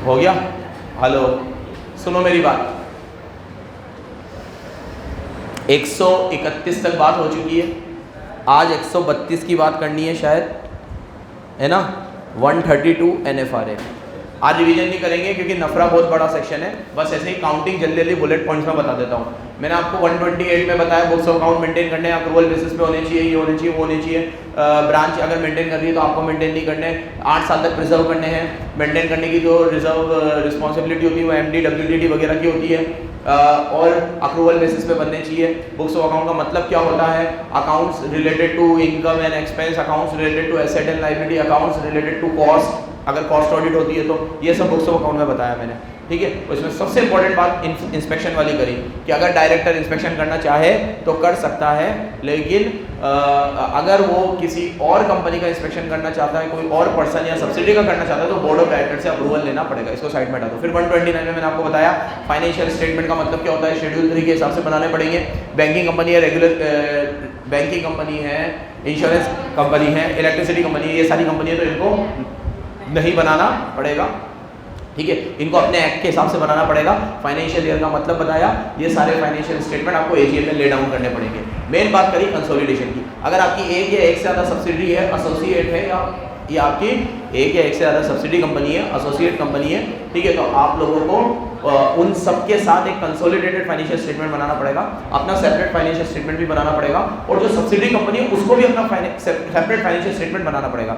हो गया? हेलो, सुनो मेरी बात। 131 तक बात हो चुकी है, आज 132 की बात करनी है शायद, है ना? 132 NFRA। आज रिवीजन नहीं करेंगे क्योंकि नफरा बहुत बड़ा सेक्शन है, बस ऐसे ही काउंटिंग जल्दी जल्दी बुलेट पॉइंट्स में बता देता हूँ। मैंने आपको 128 में बताया बुक्स ऑफ अकाउंट मेंटेन करने हैं, अप्रूवल बेसिस पे होने चाहिए, ये होने चाहिए, वो होने चाहिए। ब्रांच अगर मेंटेन कर रही है तो आपको मेंटेन नहीं करने, 8 साल तक प्रिजर्व करने हैं। मेंटेन करने की जो रिजर्व रिस्पॉन्सिबिलिटी होती है वो MD WTD वगैरह की होती है, और अप्रूवल बेसिस पे बनने चाहिए। बुक्स ऑफ अकाउंट का मतलब क्या होता है? Accounts related to income and expense, accounts related to asset and liability, accounts related to cost, अगर कॉस्ट ऑडिट होती है तो ये सब बुक्स ऑफ अकाउंट में बताया मैंने, ठीक है। उसमें सबसे इंपॉर्टेंट बात इंस्पेक्शन वाली करी कि अगर डायरेक्टर इंस्पेक्शन करना चाहे तो कर सकता है, लेकिन अगर वो किसी और कंपनी का इंस्पेक्शन करना चाहता है, कोई और पर्सन या सब्सिडी का करना चाहता है, तो बोर्ड ऑफ डायरेक्टर से अप्रूवल लेना पड़ेगा। इसको साइड में हटा दो। फिर 129 में मैंने आपको बताया फाइनेंशियल स्टेटमेंट का मतलब क्या होता है, शेड्यूल 3 के हिसाब से बनाने पड़ेंगे। बैंकिंग कंपनी है, रेगुलर बैंकिंग कंपनी है, इंश्योरेंस कंपनी है, इलेक्ट्रिसिटी कंपनी है, ये सारी कंपनी है, तो इनको नहीं बनाना पड़ेगा, ठीक है। इनको अपने एक्ट के हिसाब से बनाना पड़ेगा। फाइनेंशियल ईयर का मतलब बताया, ये सारे फाइनेंशियल स्टेटमेंट आपको AGM में ले डाउन करने पड़ेंगे। मेन बात करी कंसोलिडेशन की। अगर आपकी एक या एक से ज़्यादा सब्सिडी है, एसोसिएट है, या ये आपकी एक या एक से ज़्यादा सब्सिडी कंपनी है, एसोसिएट कंपनी है, ठीक है, तो आप लोगों को उन सब के साथ एक कंसोलिडेटेड फाइनेंशियल स्टेटमेंट बनाना पड़ेगा, अपना सेपरेट फाइनेंशियल स्टेटमेंट भी बनाना पड़ेगा, और जो सब्सिडी कंपनी है उसको भी अपना सेपरेट फाइनेंशियल स्टेटमेंट बनाना पड़ेगा।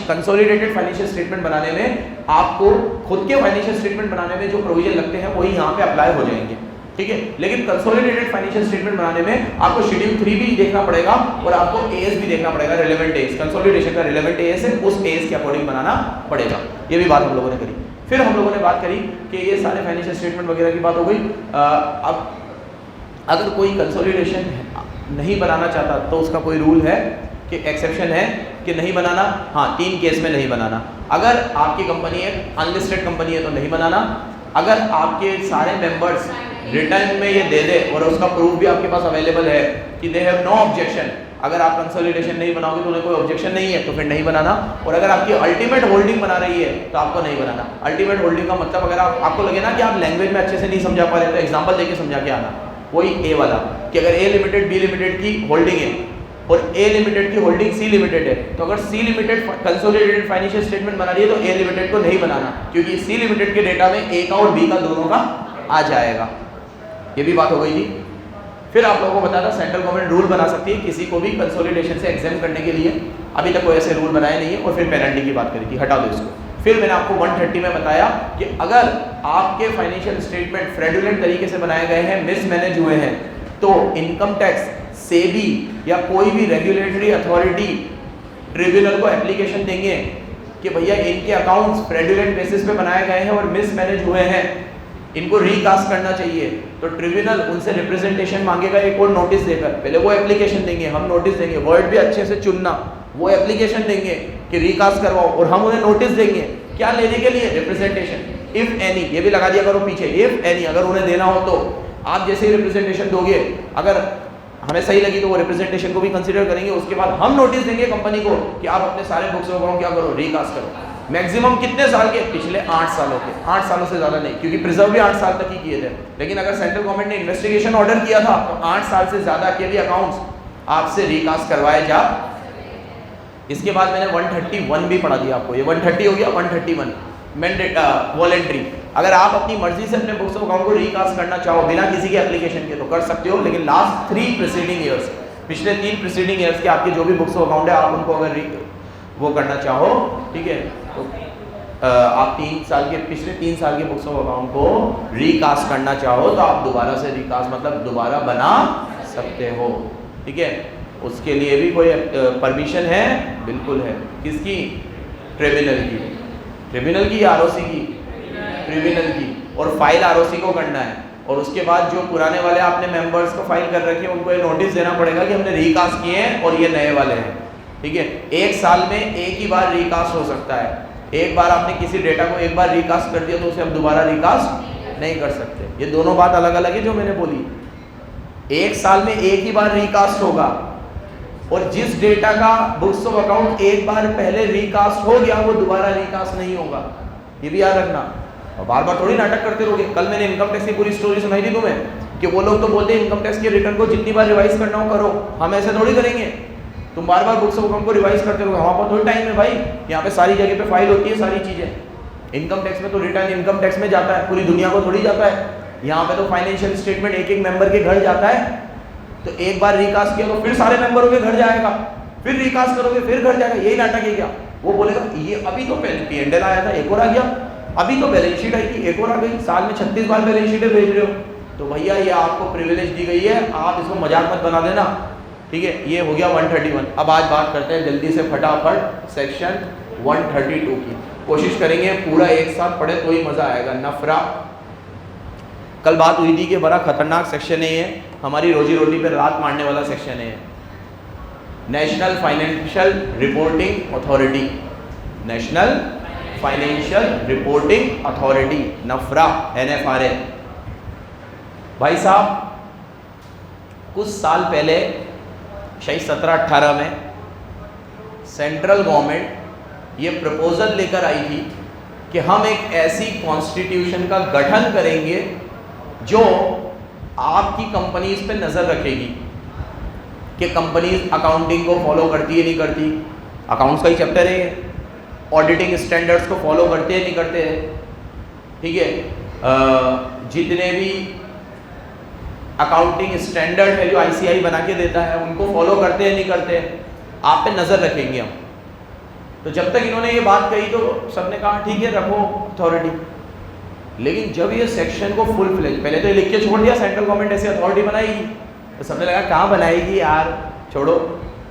कंसोलिडेटेड फाइनेंशियल स्टेटमेंट बनाने में आपको खुद के फाइनेंशियल स्टेटमेंट बनाने में जो प्रोविजन लगते हैं वही यहाँ पे अप्लाई हो जाएंगे, ठीक है। लेकिन कंसोलिडेटेड फाइनेंशियल स्टेटमेंट बनाने में आपको शेड्यूल 3 भी देखना पड़ेगा और आपको AS भी देखना पड़ेगा, रिलेवेंट AS। कंसोलिडेशन का रिलेवेंट AS है, उस AS के अकॉर्डिंग बनाना पड़ेगा। ये भी बात हम लोगों ने करी। फिर हम लोगों ने बात करी कि ये सारे फाइनेंशियल स्टेटमेंट वगैरह की बात हो गई। अब अगर कोई कंसोलिडेशन नहीं बनाना चाहता तो उसका कोई रूल है कि एक्सेप्शन है कि नहीं बनाना? हाँ, 3 केस में नहीं बनाना। अगर आपकी कंपनी है अनलिस्टेड कंपनी है तो नहीं बनाना। अगर आपके सारे मेंबर्स रिटर्न में ये दे दे और उसका प्रूफ भी आपके पास अवेलेबल है कि दे हैव नो ऑब्जेक्शन, अगर आप कंसोलिडेशन नहीं बनाओगे तो उन्हें कोई ऑब्जेक्शन नहीं है तो फिर नहीं बनाना। और अगर आपकी अल्टीमेट होल्डिंग बना रही है तो आपको नहीं बनाना। अल्टीमेट होल्डिंग का मतलब अगर आपको लगे ना कि आप लैंग्वेज में अच्छे से नहीं समझा पा रहे तो एग्जांपल देके समझा के आना। वही A वाला कि अगर A लिमिटेड B लिमिटेड की होल्डिंग है और A लिमिटेड की होल्डिंग C लिमिटेड है, तो अगर C limited consolidated financial statement बना रही है तो A लिमिटेड को नहीं बनाना, क्योंकि C लिमिटेड के डेटा में A का और B का दोनों का आ जाएगा। ये भी बात हो गई थी। फिर आप लोगों को बताया था सेंट्रल गवर्नमेंट रूल बना सकती है किसी को भी कंसोलिडेशन से एग्जाम करने के लिए। अभी तक कोई ऐसे रूल बनाए नहीं है। और फिर पेनल्टी की बात करी थी, हटा दो इसको। फिर मैंने आपको 130 में बताया कि अगर आपके फाइनेंशियल स्टेटमेंट फ्रॉडुलेंट तरीके से बनाए गए हैं, मिसमैनेज हुए हैं, तो इनकम टैक्स, सेबी या कोई भी रेगुलेटरी अथॉरिटी ट्रिब्यूनल को एप्लीकेशन देंगे कि भैया इनके अकाउंट्स फ्रॉडुलेंट बेसिस पे बनाए गए हैं और मिसमैनेज हुए हैं, इनको रिकास्ट करना चाहिए। तो ट्रिब्यूनल उनसे रिप्रेजेंटेशन मांगेगा एक और नोटिस देकर। पहले वो एप्लीकेशन देंगे, हम नोटिस देंगे, वर्ड भी अच्छे से चुनना। वो एप्लीकेशन देंगे कि रिकास्ट करवाओ और हम उन्हें नोटिस देंगे, क्या लेने के लिए? रिप्रेजेंटेशन। इफ एनी, ये भी लगा दिया करो पीछे, इफ एनी, अगर उन्हें देना हो तो। आप जैसे ही रिप्रेजेंटेशन दोगे, अगर हमें सही लगी तो वो रिप्रेजेंटेशन को भी कंसीडर करेंगे। उसके बाद हम नोटिस देंगे कंपनी को कि आप अपने सारे बुक्स को क्या करो, रिकास्ट करो। मैक्सिमम कितने साल के? पिछले 8 सालों के। 8 सालों से ज़्यादा नहीं, क्योंकि प्रिजर्व भी 8 साल तक ही किए थे। लेकिन अगर सेंट्रल गवर्नमेंट ने इन्वेस्टिगेशन ऑर्डर किया था तो 8 साल से ज़्यादा के भी अकाउंट्स आपसे रिकास्ट करवाए जा। इसके बाद मैंने 131 भी पढ़ा दिया आपको। ये 130 हो गया। 131 मैंडेट वॉलेंट्री। अगर आप अपनी मर्जी से अपने बुक्स ऑफ अकाउंट को रिकास्ट करना चाहो बिना किसी के एप्लीकेशन के तो कर सकते हो, लेकिन लास्ट 3 प्रीसीडिंग ईयर्स, पिछले 3 प्रीसीडिंग ईयर्स के आपके जो भी बुक्स ऑफ अकाउंट है, आप उनको अगर वो करना चाहो, ठीक है, तो आप 3 साल के, पिछले 3 साल के बुक्स ऑफ अकाउंट को रिकास्ट करना चाहो तो आप दोबारा से रिकास्ट मतलब दोबारा बना सकते हो, ठीक है। उसके लिए भी कोई परमिशन है? बिल्कुल है। किसकी? ट्रिब्यूनल की। ट्रिब्यूनल की या ROC की? ट्रिब्यूनल की। और फाइल ROC को करना है। और उसके बाद जो पुराने वाले आपने मेंबर्स को फाइल कर रखे हैं उनको ये नोटिस देना पड़ेगा कि हमने रिकास्ट किए हैं और ये नए वाले हैं, ठीक है। 1 साल में एक ही बार रिकास्ट हो सकता है। एक बार आपने किसी डेटा को एक बार रिकास्ट कर दिया तो उसे हम दोबारा रिकास्ट नहीं कर सकते। ये दोनों बात अलग अलग है जो मैंने बोली। 1 साल में एक ही बार रिकास्ट होगा और जिस डेटा का बुक्स ऑफ अकाउंट एक बार पहले रिकास्ट हो गया वो दोबारा रिकास्ट नहीं होगा, ये भी याद रखना। और बार बार थोड़ी नाटक करते रहोगे। कल मैंने इनकम टैक्स की पूरी स्टोरी सुनाई थी तुम्हें कि वो लोग तो बोलते हैं इनकम टैक्स के रिटर्न को जितनी बार रिवाइज करना हो करो, हम ऐसे थोड़ी करेंगे। तुम बार बार बुक्स ऑफ अकाउंट को रिवाइज करते रहोगे, हमारे पास थोड़ी टाइम है भाई, यहाँ पे सारी जगह पे फाइल होती है सारी चीज़ें। इनकम टैक्स में तो रिटर्न इनकम टैक्स में जाता है, पूरी दुनिया को थोड़ी जाता है। यहाँ पे तो फाइनेंशियल स्टेटमेंट एक एक मेंबर के घर जाता है, तो एक बार रिकास्ट किया तो फिर सारे मेंबरों के घर जाएगा, फिर रिकास्ट करोगे फिर घर जाएगा। यही नाटक है क्या? वो बोलेगा ये अभी तो P&L आया था एक और आ गया, अभी तो बैलेंस शीट आई थी एक और आ गई, साल में 36 बार बैलेंस शीटें भेज रहे हो। तो भैया ये आपको प्रिविलेज दी गई है, आप इसको मजाक मत बना देना, ठीक है। ये हो गया 131। अब आज बात करते हैं जल्दी से फटाफट सेक्शन 132 की। कोशिश करेंगे पूरा एक साथ पढ़े तो ही मज़ा आएगा। नफरा, कल बात हुई थी कि बड़ा खतरनाक सेक्शन है ये, हमारी रोजी रोटी पे लात मारने वाला सेक्शन है। National Financial Reporting Authority, National Financial Reporting Authority, NFRA, NFRA। भाई साहब कुछ साल पहले शायद 17-18 में सेंट्रल गवर्नमेंट ये प्रपोजल लेकर आई थी कि हम एक ऐसी कॉन्स्टिट्यूशन का गठन करेंगे जो आपकी कंपनीज पे नज़र रखेगी कि कंपनीज अकाउंटिंग को फॉलो करती है नहीं करती, अकाउंट्स का ही चैप्टर है ये, ऑडिटिंग स्टैंडर्ड्स को फॉलो करते हैं नहीं करते हैं, ठीक है। जितने भी अकाउंटिंग स्टैंडर्ड है जो ICAI बना के देता है उनको फॉलो करते हैं नहीं करते, आप पे नज़र रखेंगे हम। तो जब तक इन्होंने ये बात कही तो सबने कहा ठीक है रखो अथॉरिटी, लेकिन जब ये सेक्शन को फुल फ्लेज, पहले तो ये लिख के छोड़ दिया सेंट्रल गवर्नमेंट ऐसी अथॉरिटी बनाएगी, तो सबने लगा कहाँ बनाएगी यार, छोड़ो,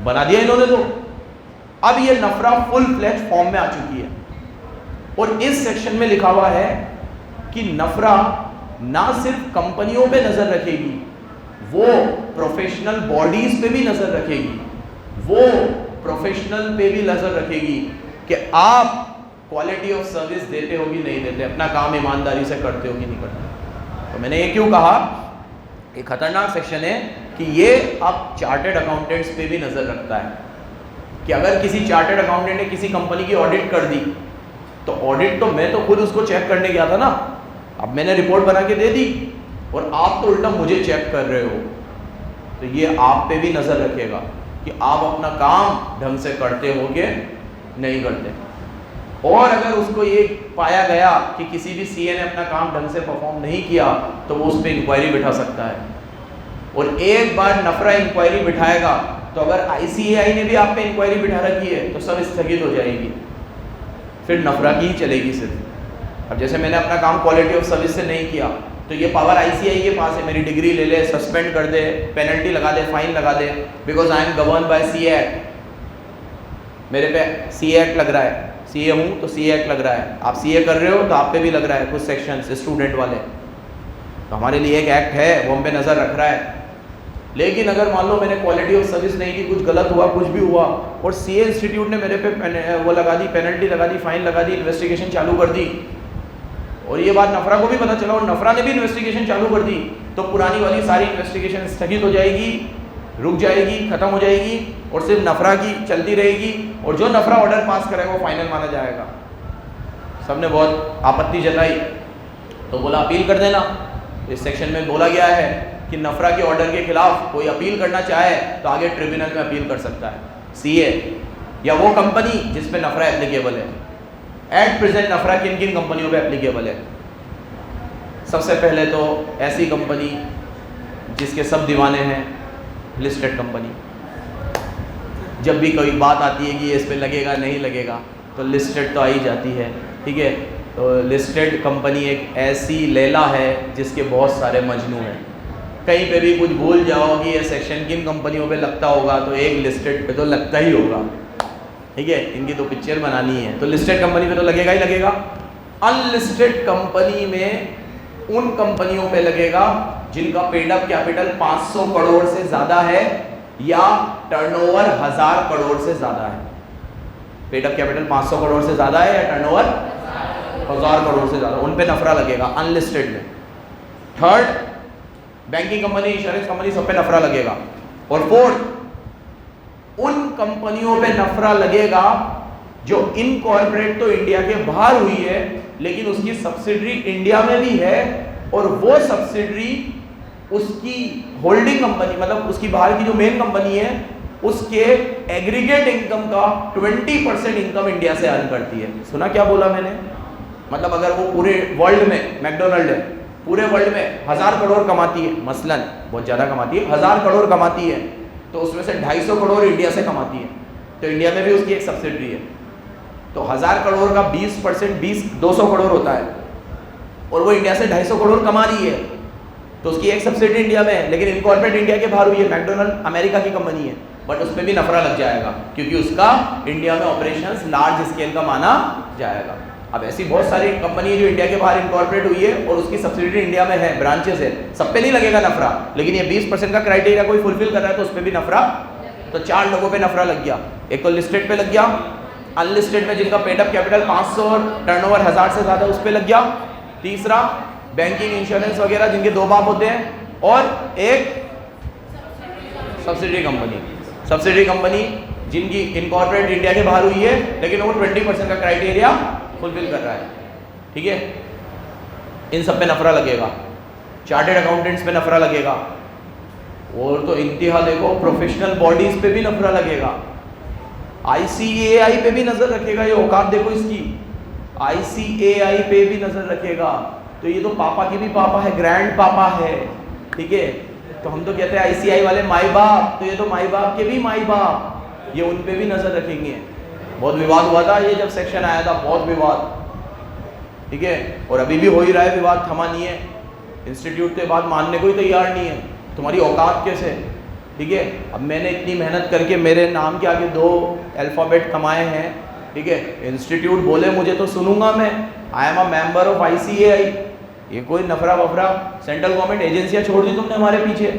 बना दिया इन्होंने। तो अब ये नफरा फुल फ्लेज फॉर्म में आ चुकी है और इस सेक्शन में लिखा हुआ है कि नफरा ना सिर्फ कंपनियों पे नजर रखेगी, वो प्रोफेशनल बॉडीज पे भी नजर रखेगी, वो प्रोफेशनल पे भी नजर रखेगी कि आप क्वालिटी ऑफ सर्विस देते हो कि नहीं देते, अपना काम ईमानदारी से करते हो कि नहीं करते। तो मैंने ये क्यों कहा, एक खतरनाक सेक्शन है कि ये अब चार्टर्ड अकाउंटेंट्स पे भी नजर रखता है कि अगर किसी चार्टर्ड अकाउंटेंट ने किसी कंपनी की ऑडिट कर दी तो ऑडिट तो मैं तो खुद उसको चेक करने गया था ना, अब मैंने रिपोर्ट बना के दे दी और आप तो उल्टा मुझे चेक कर रहे हो, तो ये आप पे भी नज़र रखेगा कि आप अपना काम ढंग से करते होगे नहीं करते। और अगर उसको ये पाया गया कि किसी भी CA ने अपना काम ढंग से परफॉर्म नहीं किया तो वो उस पर इंक्वायरी बिठा सकता है। और एक बार नफरा इंक्वायरी बिठाएगा तो अगर ICAI ने भी आप पे इंक्वायरी बिठा रखी है तो सब स्थगित हो जाएगी, फिर नफरा की ही चलेगी सिर्फ। अब जैसे मैंने अपना काम क्वालिटी ऑफ सर्विस से नहीं किया तो ये पावर ICAI के पास है, मेरी डिग्री ले ले, सस्पेंड कर दे, पेनल्टी लगा दे, फाइन लगा दे, because I am govern by CA act. मेरे पे CA एक्ट लग रहा है, CA हूँ तो CA एक्ट लग रहा है, आप CA कर रहे हो तो आप पे भी लग रहा है कुछ सेक्शंस स्टूडेंट वाले, तो हमारे लिए एक एक्ट है वो हम पे नज़र रख रहा है। लेकिन अगर मान लो मैंने क्वालिटी ऑफ सर्विस नहीं की, कुछ गलत हुआ, कुछ भी हुआ और CA इंस्टीट्यूट ने मेरे पे वो लगा दी, पेनल्टी लगा दी, फाइन लगा दी, इन्वेस्टिगेशन चालू कर दी और ये बात नफरा को भी पता चला और नफरा ने भी इन्वेस्टिगेशन चालू कर दी, तो पुरानी वाली सारी इन्वेस्टिगेशन स्थगित हो जाएगी, रुक जाएगी, खत्म हो जाएगी और सिर्फ नफरा की चलती रहेगी और जो नफरा ऑर्डर पास करेगा वो फाइनल माना जाएगा। सबने बहुत आपत्ति जताई तो बोला अपील कर देना। इस सेक्शन में बोला गया है कि नफरा के ऑर्डर के खिलाफ कोई अपील करना चाहे तो आगे ट्रिब्यूनल में अपील कर सकता है, CA या वो कंपनी जिस पे नफरा एप्लीकेबल है। एट प्रेजेंट नफरा किन किन कंपनियों पे एप्लीकेबल है? सबसे पहले तो ऐसी कंपनी जिसके सब दीवाने हैं, लिस्टेड कंपनी। जब भी कोई बात आती है कि इस पे लगेगा नहीं लगेगा तो लिस्टेड तो आ ही जाती है, ठीक है। तो लिस्टेड कंपनी एक ऐसी लैला है जिसके बहुत सारे मजनू हैं। कहीं पे भी कुछ भूल जाओ कि ये सेक्शन किन कंपनियों पे लगता होगा तो एक लिस्टेड पे तो लगता ही होगा, ठीक है। इनकी तो पिक्चर बनानी है तो लिस्टेड कंपनी पे तो लगेगा ही लगेगा। अनलिस्टेड कंपनी में उन कंपनियों पे लगेगा जिनका पेड अप कैपिटल 500 करोड़ से ज़्यादा है या टर्नओवर 1000 करोड़ से ज़्यादा है। पेड अप कैपिटल 500 करोड़ से ज़्यादा है या टर्नओवर 1000 करोड़ से ज़्यादा, उन पे नफरा लगेगा अनलिस्टेड में। Third, banking company, insurance company, सब पे नफरा लगेगा। और फोर्थ, उन कंपनियों पे नफरा लगेगा जो इनकॉर्पोरेट तो इंडिया के बाहर हुई है लेकिन उसकी सब्सिडरी इंडिया में भी है, और वो सब्सिडरी उसकी होल्डिंग कंपनी, मतलब उसकी बाहर की जो मेन कंपनी है, उसके एग्रीगेट इनकम का 20% इनकम इंडिया से अर्न करती है। सुना क्या बोला मैंने? मतलब अगर वो पूरे वर्ल्ड में, मैकडोनल्ड है, पूरे वर्ल्ड में 1000 करोड़ कमाती है, मसलन बहुत ज़्यादा कमाती है, 1000 करोड़ कमाती है, तो उसमें से 250 करोड़ इंडिया से कमाती है, तो इंडिया में भी उसकी एक सब्सिडरी है। तो 1000 करोड़ का 20% 200 करोड़ होता है, और वो इंडिया से 250 करोड़ कमा रही है, तो उसकी एक सब्सिडरी इंडिया में है, लेकिन इनकॉर्पोरेट इंडिया के बाहर हुई है। मैकडोनल्ड अमेरिका की कंपनी है, बट उस पर भी नफरा लग जाएगा, क्योंकि उसका इंडिया में ऑपरेशंस लार्ज स्केल का माना जाएगा। अब ऐसी बहुत सारी कंपनी है जो इंडिया के बाहर इनकॉर्पोरेट हुई है और उसकी सब्सिडरी इंडिया में है, ब्रांचेस है, सब पे नहीं लगेगा नफरा, लेकिन ये 20% का क्राइटेरिया कोई फुलफिल कर रहा है तो उस पर भी नफरा। तो 4 लोगों पे नफरा लग गया। एक तो लिस्टेड पे लग गया, अनलिस्टेड में जिनका पेड अप कैपिटल 500 और टर्नओवर 1000 से ज़्यादा उस पर लग गया। तीसरा बैंकिंग, इंश्योरेंस वगैरह जिनके 2 बाप होते हैं, और एक सब्सिडरी कंपनी। सब्सिडरी कंपनी जिनकी इनकॉर्पोरेट इंडिया के बाहर हुई है, लेकिन वो 20% का क्राइटेरिया फुलफिल कर रहा है, ठीक है। इन सब पे नफरा लगेगा, चार्टेड अकाउंटेंट्स पे नफरा लगेगा, और तो इंतहा देखो प्रोफेशनल बॉडीज पे भी नफरा लगेगा, ICAI पे भी नजर रखेगा। ये औकात देखो इसकी, ICAI पे भी नजर रखेगा। तो ये तो पापा की भी पापा है, ग्रैंड पापा है, ठीक है। तो हम तो कहते हैं ICAI वाले माई बाप, तो ये तो माई बाप के भी माई बाप, ये उन पे भी नजर रखेंगे। बहुत विवाद हुआ था ये जब सेक्शन आया था, बहुत विवाद, ठीक है, और अभी भी हो ही रहा है विवाद, थमा नहीं है। इंस्टीट्यूट के बाद मानने को ही तैयार नहीं है, तुम्हारी औकात कैसे, ठीक है। अब मैंने इतनी मेहनत करके मेरे नाम के आगे 2 अल्फ़ाबेट कमाए हैं, ठीक है। इंस्टीट्यूट बोले मुझे तो सुनूंगा मैं, I am a member of ICAI। ये कोई नफरा वफरा, सेंट्रल गवर्नमेंट एजेंसियां छोड़ दी तुमने हमारे पीछे,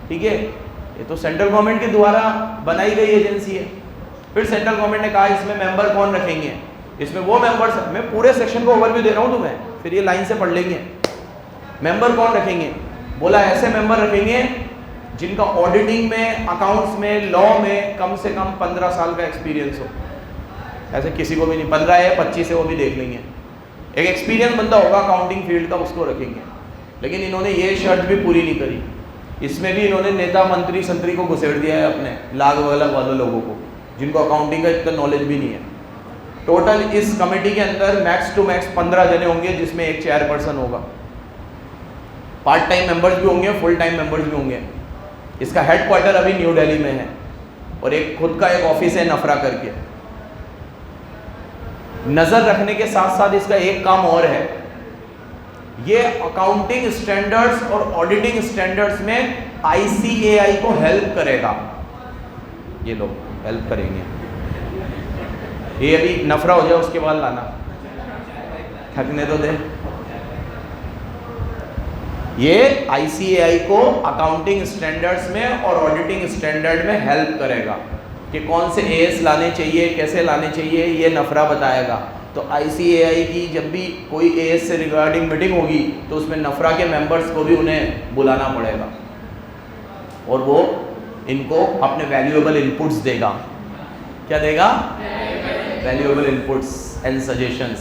ठीक है। ये तो सेंट्रल गवर्नमेंट के द्वारा बनाई गई एजेंसी है। फिर सेंट्रल गवर्नमेंट ने कहा इसमें मेंबर कौन रखेंगे, इसमें वो मेंबर्स, मैं पूरे सेक्शन को ओवरव्यू दे रहा हूँ तुम्हें, फिर ये लाइन से पढ़ लेंगे। मेंबर कौन रखेंगे? बोला ऐसे मेंबर रखेंगे जिनका ऑडिटिंग में, अकाउंट्स में, लॉ में कम से कम 15 साल का एक्सपीरियंस हो। ऐसे किसी को भी नहीं, 15 है 25 है वो भी देख लेंगे, एक एक्सपीरियंस बंदा होगा अकाउंटिंग फील्ड का, उसको रखेंगे। लेकिन इन्होंने ये शर्त भी पूरी नहीं करी, इसमें भी इन्होंने नेता मंत्री संतरी को घुसेड़ दिया है अपने लाग वाले लोगों को, जिनको अकाउंटिंग का इतना नॉलेज भी नहीं है। टोटल इस कमेटी के अंदर मैक्स टू मैक्स 15 जने होंगे, जिसमें एक चेयरपर्सन होगा, पार्ट टाइम मेंबर्स भी होंगे, फुल टाइम मेंबर्स भी होंगे। इसका हेडक्वार्टर अभी न्यू दिल्ली में है, और एक खुद का एक ऑफिस है नफरा करके। नजर रखने के साथ साथ इसका एक काम और है, ये अकाउंटिंग स्टैंडर्ड्स और ऑडिटिंग स्टैंडर्ड्स में ICAI को हेल्प करेगा, ये लोग हेल्प करेंगे। ये अभी नफरा हो जाए उसके बाद लाना, थकने तो दे। ये ICAI को अकाउंटिंग स्टैंडर्ड्स में और ऑडिटिंग स्टैंडर्ड में हेल्प करेगा कि कौन से AS लाने चाहिए, कैसे लाने चाहिए, ये नफरा बताएगा। तो ICAI की जब भी कोई AS से रिगार्डिंग मीटिंग होगी तो उसमें नफरा के मेंबर्स को भी उन्हें बुलाना पड़ेगा, और वो इनको अपने वैल्यूएबल इनपुट्स देगा। क्या देगा? वैल्यूएबल इनपुट्स एंड सजेशंस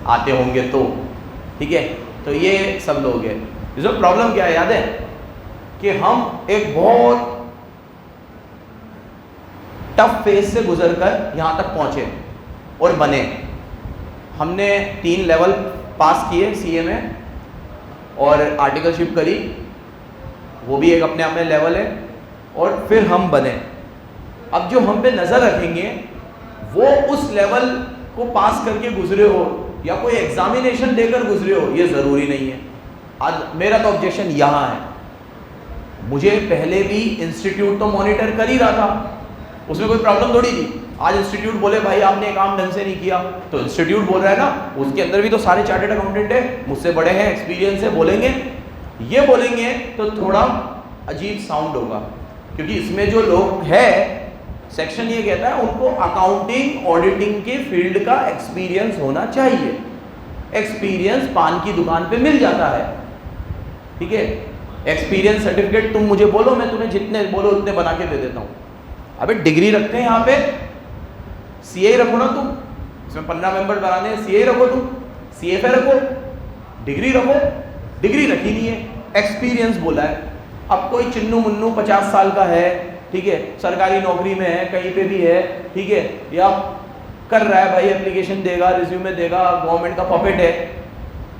आते होंगे तो, ठीक है। तो ये सब लोग हैं। जो प्रॉब्लम क्या है याद है कि हम एक बहुत टफ फेज से गुजरकर यहाँ तक पहुँचे और बने। हमने 3 लेवल पास किए CA में, और आर्टिकलशिप करी, वो भी एक अपने आप में लेवल है, और फिर हम बने। अब जो हम पे नज़र रखेंगे वो उस लेवल को पास करके गुजरे हो या कोई एग्जामिनेशन देकर गुजरे हो, ये ज़रूरी नहीं है। आज मेरा तो ऑब्जेक्शन यहाँ है, मुझे पहले भी इंस्टीट्यूट तो मॉनिटर कर ही रहा था, उसमें कोई प्रॉब्लम थोड़ी थी। आज इंस्टीट्यूट बोले भाई आपने काम ढंग से नहीं किया, तो इंस्टीट्यूट बोल रहा है ना, उसके अंदर भी तो सारे चार्टर्ड अकाउंटेंट है, मुझसे बड़े हैं, एक्सपीरियंस है, बोलेंगे। ये बोलेंगे तो थोड़ा अजीब साउंड होगा, क्योंकि इसमें जो लोग है सेक्शन ये कहता है उनको अकाउंटिंग ऑडिटिंग के फील्ड का एक्सपीरियंस होना चाहिए। एक्सपीरियंस पान की दुकान पे मिल जाता है, ठीक है। एक्सपीरियंस सर्टिफिकेट तुम मुझे बोलो, मैं तुम्हें जितने बोलो उतने बना के दे देता हूँ। अबे डिग्री रखते हैं यहाँ पे, CA रखो ना तुम, इसमें 15 मेंबर बनाने हैं, CA रखो तुम, CFA रखो, डिग्री रखो, डिग्री रखी नहीं है, एक्सपीरियंस बोला है। अब कोई चिन्नू मुन्नू 50 साल का है, ठीक है, सरकारी नौकरी में है, कहीं पे भी है, ठीक है, या कर रहा है भाई, एप्लीकेशन देगा, रिज्यूमे देगा, गवर्नमेंट का पपेट है,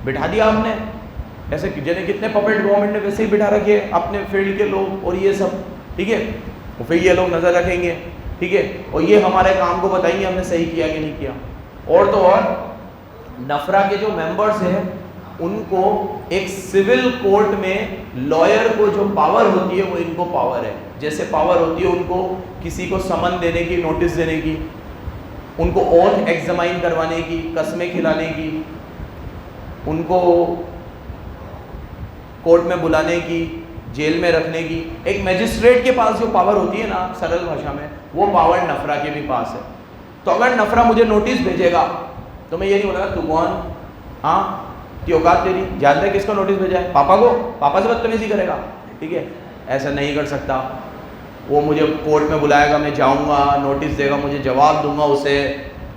बिठा दिया आपने। ऐसे जैसे कितने पपेट गवर्नमेंट ने वैसे ही बिठा रखे अपने फील्ड के लोग और ये सब, ठीक है, और फिर ये लोग नजर रखेंगे, ठीक है, और ये हमारे काम को बताएंगे हमने सही किया कि नहीं किया। और तो और नफरा के जो मेंबर्स हैं उनको एक सिविल कोर्ट में लॉयर को जो पावर होती है वो इनको पावर है। जैसे पावर होती है उनको किसी को समन देने की, नोटिस देने की, उनको ओथ एग्जामाइन करवाने की, कस्में खिलाने की, उनको कोर्ट में बुलाने की, जेल में रखने की, एक मैजिस्ट्रेट के पास जो पावर होती है ना सरल भाषा में, वो पावर नफरा के भी पास है। तो अगर नफरा मुझे नोटिस भेजेगा तो मैं ये नहीं बोलूँगा तू कौन, हाँ की औकात तेरी, जानते हैं किसको नोटिस भेजा है? पापा को, पापा से बदतमीजी करेगा, ठीक है, ऐसा नहीं कर सकता। वो मुझे कोर्ट में बुलाएगा, मैं जाऊंगा, नोटिस देगा, मुझे जवाब दूंगा उसे,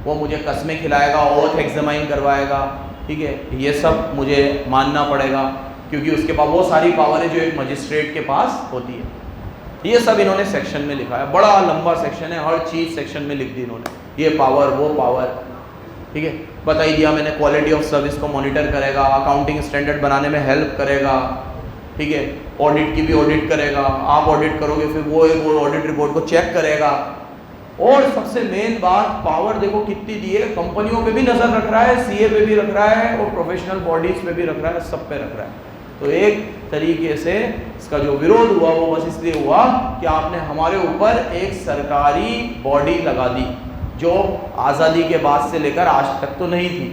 वो मुझे कस्में खिलाएगा, ओथ एग्जामाइन करवाएगा, ठीक है, ये सब मुझे मानना पड़ेगा क्योंकि उसके पास वो सारी पावर है जो एक मजिस्ट्रेट के पास होती है। ये सब इन्होंने सेक्शन में लिखा है, बड़ा लंबा सेक्शन है, हर चीज़ सेक्शन में लिख दी इन्होंने, ये पावर वो पावर, ठीक है, बता ही दिया मैंने। क्वालिटी ऑफ सर्विस को मॉनिटर करेगा, अकाउंटिंग स्टैंडर्ड बनाने में हेल्प करेगा, ठीक है, ऑडिट की भी ऑडिट करेगा, आप ऑडिट करोगे फिर वो ऑडिट रिपोर्ट को चेक करेगा। और सबसे मेन बात, पावर देखो कितनी दी है, कंपनियों पे भी नजर रख रहा है, सीए पे भी रख रहा है और प्रोफेशनल बॉडीज पे भी रख रहा है, सब पे रख रहा है। तो एक तरीके से इसका जो विरोध हुआ वो बस इसलिए हुआ कि आपने हमारे ऊपर एक सरकारी बॉडी लगा दी जो आज़ादी के बाद से लेकर आज तक तो नहीं थी।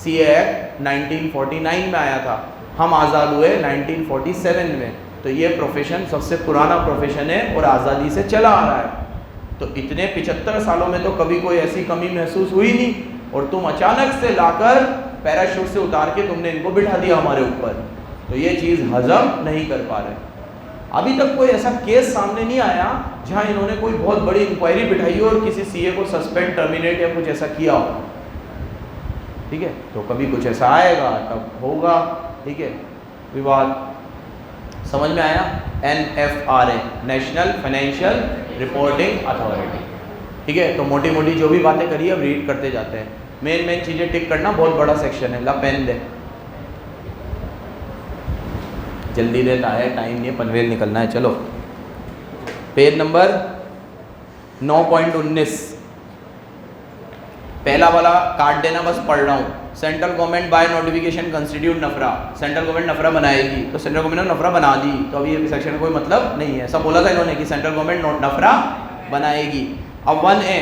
सीए एक्ट 1949 में आया था, हम आज़ाद हुए 1947 में, तो ये प्रोफेशन सबसे पुराना प्रोफेशन है और आज़ादी से चला आ रहा है। तो इतने 75 सालों में तो कभी कोई ऐसी कमी महसूस हुई नहीं, और तुम अचानक से लाकर पैराशूट से उतार के तुमने इनको बिठा दिया हमारे ऊपर, तो ये चीज़ हजम नहीं कर पा रहे। अभी तक कोई ऐसा केस सामने नहीं आया जहां इन्होंने कोई बहुत बड़ी इंक्वायरी बिठाई हो और किसी सीए को सस्पेंड, टर्मिनेट या कुछ ऐसा किया हो, ठीक है, तो कभी कुछ ऐसा आएगा तब होगा, ठीक है, विवाद। समझ में आया? NFRA, national Financial Reporting authority, ठीक है। तो मोटी मोटी जो भी बातें करी अब रीड करते जाते हैं, मेन चीज़ें टिक करना, बहुत बड़ा सेक्शन है। ला पेन दे, जल्दी देता है, टाइम नहीं है, पनवेल निकलना है। चलो पेज नंबर 9.19, पहला वाला काट देना, बस पढ़ रहा हूँ। Central government by notification constitute NFRA, central government NFRA बनाएगी, तो सेंट्रल गवर्नमेंट ने नफरा बना दी, तो अभी ये सेक्शन में कोई मतलब नहीं है। सब बोला था इन्होंने कि सेंट्रल गवर्नमेंट नफरा बनाएगी। अब 1A,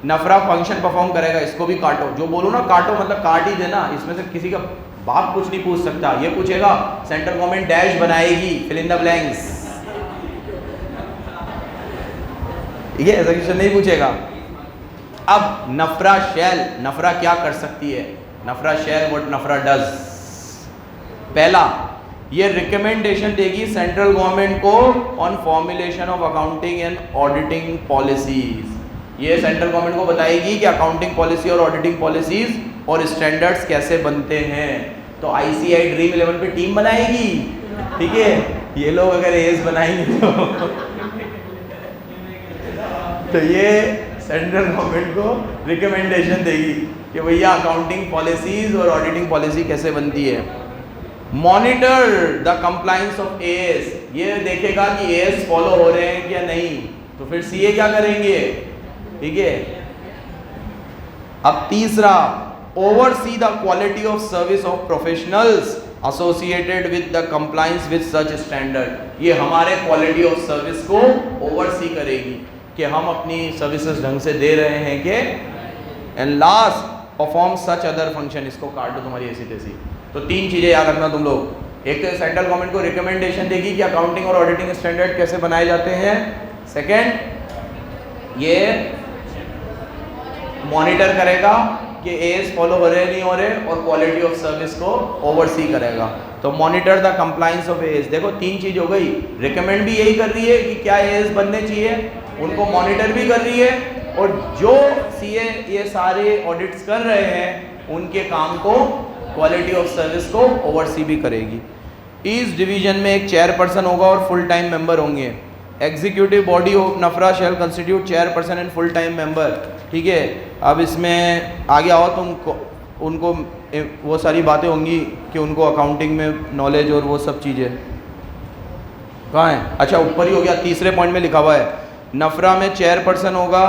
नफरा फंक्शन परफॉर्म करेगा, इसको भी काटो। जो बोलो ना काटो मतलब काट ही देना, इसमें से किसी का बाप कुछ नहीं पूछ सकता। ये पूछेगा सेंट्रल गवर्नमेंट डैश बनाएगी, फिल इन द ब्लैंक्स, ठीक है, ऐसा क्वेश्चन नहीं पूछेगा। अब नफरा शैल, नफरा क्या कर सकती है? नफरा शैल व्हाट नफरा डज। पहला, ये रिकमेंडेशन देगी सेंट्रल गवर्नमेंट को on formulation of accounting and auditing policies. ये सेंट्रल गवर्नमेंट को बताएगी कि अकाउंटिंग पॉलिसी और ऑडिटिंग पॉलिसीज और स्टैंडर्ड्स कैसे बनते हैं। तो ICI ड्रीम 11 पे टीम बनाएगी, ठीक है, ये लोग अगर एस बनाएंगे तो ये सेंट्रल गवर्नमेंट को रिकमेंडेशन देगी कि भैया अकाउंटिंग पॉलिसीज और ऑडिटिंग पॉलिसी कैसे बनती है। Monitor the compliance of AS, ये देखेगा कि AS फॉलो हो रहे हैं क्या नहीं। तो फिर CA क्या करेंगे, ठीक है। अब तीसरा, oversee the quality of service of professionals associated with the compliance with such standard. ये हमारे क्वालिटी ऑफ सर्विस को ओवरसी करेगी कि हम अपनी सर्विसेज ढंग से दे रहे हैं कि। And last, perform such other function, इसको काट दो तुम्हारी ऐसी तैसी। तो 3 चीज़ें याद रखना तुम लोग। एक तो सेंट्रल गवर्नमेंट को रिकमेंडेशन देगी कि अकाउंटिंग और ऑडिटिंग स्टैंडर्ड कैसे बनाए जाते हैं। सेकेंड, ये मॉनिटर करेगा कि एज फॉलो हो रहे नहीं हो रहे, और क्वालिटी ऑफ सर्विस को ओवरसी करेगा। तो monitor the compliance of as. देखो 3 चीज हो गई, रिकमेंड भी यही कर रही है कि क्या एज बनने चाहिए, उनको मॉनिटर भी कर रही है, और जो सीए ये सारे ऑडिट्स कर रहे हैं उनके काम को क्वालिटी ऑफ सर्विस को ओवरसी भी करेगी। इस डिवीजन में एक चेयरपर्सन होगा और फुल टाइम मेंबर होंगे। Executive body of NFRA shall constitute chairperson and full time member, ठीक है। अब इसमें आगे आओ तो उनको वो सारी बातें होंगी कि उनको अकाउंटिंग में नॉलेज और वो सब चीज़ें कहाँ है, अच्छा ऊपर ही हो गया, तीसरे पॉइंट में लिखा हुआ है नफरा में चेयरपर्सन होगा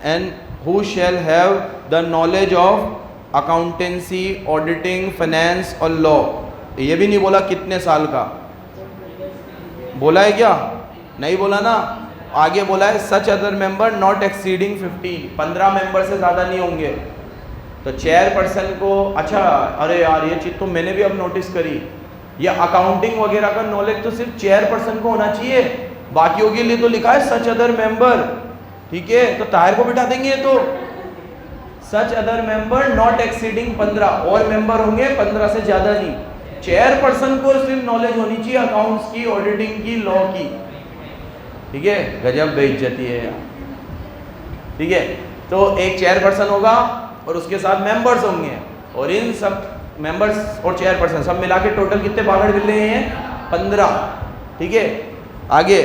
and who shall have the knowledge of accountancy, auditing, finance और लॉ। ये भी नहीं बोला कितने साल का, बोला है क्या? नहीं बोला ना। आगे बोला है such other member not exceeding 15 member से ज़्यादा नहीं होंगे। तो चेयरपर्सन को, अच्छा अरे यार ये चीज़ तो मैंने भी अब नोटिस करी, ये अकाउंटिंग वगैरह का नॉलेज तो सिर्फ चेयरपर्सन को होना चाहिए, बाकियों के लिए तो लिखा है सच अदर मेंबर, ठीक है। तो ताहिर को बिठा देंगे, तो such other member not exceeding 15, और मेंबर होंगे 15 से ज़्यादा नहीं। चेयरपर्सन को सिर्फ नॉलेज होनी चाहिए अकाउंट्स की, ऑडिटिंग की, लॉ की, ठीक है। गजब बेइज्जती है यार, ठीक है। तो एक चेयरपर्सन होगा और उसके साथ मेंबर्स होंगे, और इन सब मेंबर्स और चेयरपर्सन सब मिला के टोटल कितने पागड़ मिल रहे हैं? 15, ठीक है। आगे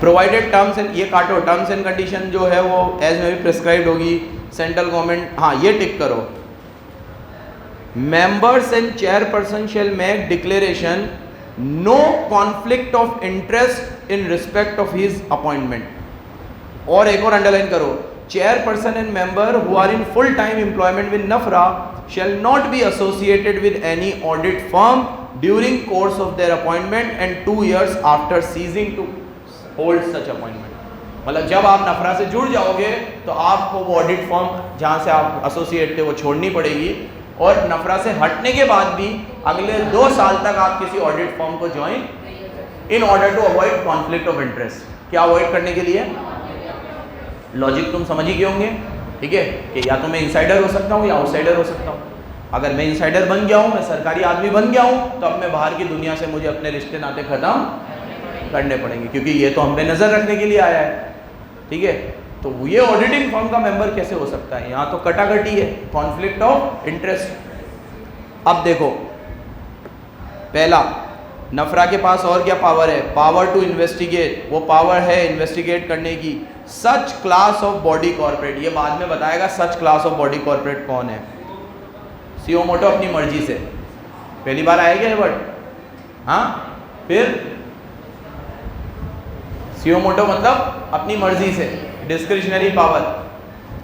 प्रोवाइडेड टर्म्स एंड, ये काटो, टर्म्स एंड कंडीशन जो है वो एज में भी प्रिस्क्राइब्ड होगी सेंट्रल गवर्नमेंट, हाँ ये टिक करो। Members and chairperson shall make declaration no conflict of interest in respect of his appointment. और एक और अंडरलाइन करो, chairperson and member who are in full time employment with NAFRA shall not be associated with any audit firm during course of their appointment and 2 years after ceasing to hold such appointment। मतलब जब आप नफरा से जुड़ जाओगे तो आपको वो ऑडिट फर्म जहाँ से आप एसोसिएट थे वो छोड़नी पड़ेगी, और नफरा से हटने के बाद भी अगले 2 साल तक आप किसी ऑडिट फर्म को join, in order to avoid conflict of interest. क्या अवॉइड करने के लिए? लॉजिक तुम समझ ही गए होंगे, ठीक है, कि या तो मैं इनसाइडर हो सकता हूँ या आउटसाइडर हो सकता हूँ। अगर मैं इनसाइडर बन गया हूँ, मैं सरकारी आदमी बन गया हूँ, तो अब मैं बाहर की दुनिया से मुझे अपने रिश्ते नाते खत्म करने पड़ेंगे, क्योंकि ये तो हम पे नज़र रखने के लिए आया है, ठीक है। तो ये ऑडिटिंग फर्म का मेंबर कैसे हो सकता है? यहाँ तो कटाकटी है, कॉन्फ्लिक्ट ऑफ इंटरेस्ट। अब देखो, पहला, नफरा के पास और क्या पावर है? पावर टू इन्वेस्टिगेट, वो पावर है इन्वेस्टिगेट करने की। सच क्लास ऑफ बॉडी कॉर्पोरेट, ये बाद में बताएगा सच क्लास ऑफ बॉडी कॉर्पोरेट कौन है। सीओ मोटो अपनी मर्जी से, पहली बार आएगा ये वर्ड, हाँ, फिर सीओ मोटो मतलब अपनी मर्जी से, डिस्क्रिशनरी पावर,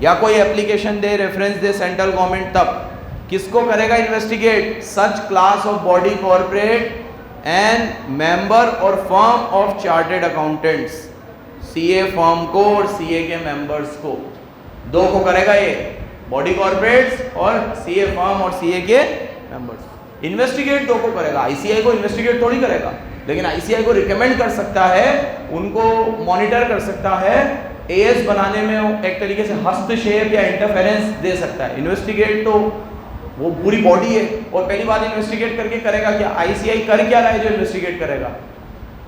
या कोई एप्लीकेशन दे, रेफरेंस दे सेंट्रल गवर्नमेंट, तब किसको करेगा investigate? Such class of body corporate and member और firm of chartered accountants, CA firm को और सीए के मेंबर्स को, दो को करेगा ये, बॉडी कॉर्पोरेट्स और सीए फर्म और सीए के मेंबर्स। इन्वेस्टिगेट दो को करेगा, आईसीआई को इन्वेस्टिगेट थोड़ी करेगा, लेकिन आईसीआई को रिकमेंड कर सकता है, उनको मॉनिटर कर सकता है, एएस बनाने में एक तरीके से हस्तक्षेप या इंटरफेरेंस दे सकता है। इन्वेस्टिगेट तो वो पूरी बॉडी है, और पहली बात इन्वेस्टिगेट करके करेगा क्या? आईसीआई कर क्या रहा है जो इन्वेस्टिगेट करेगा?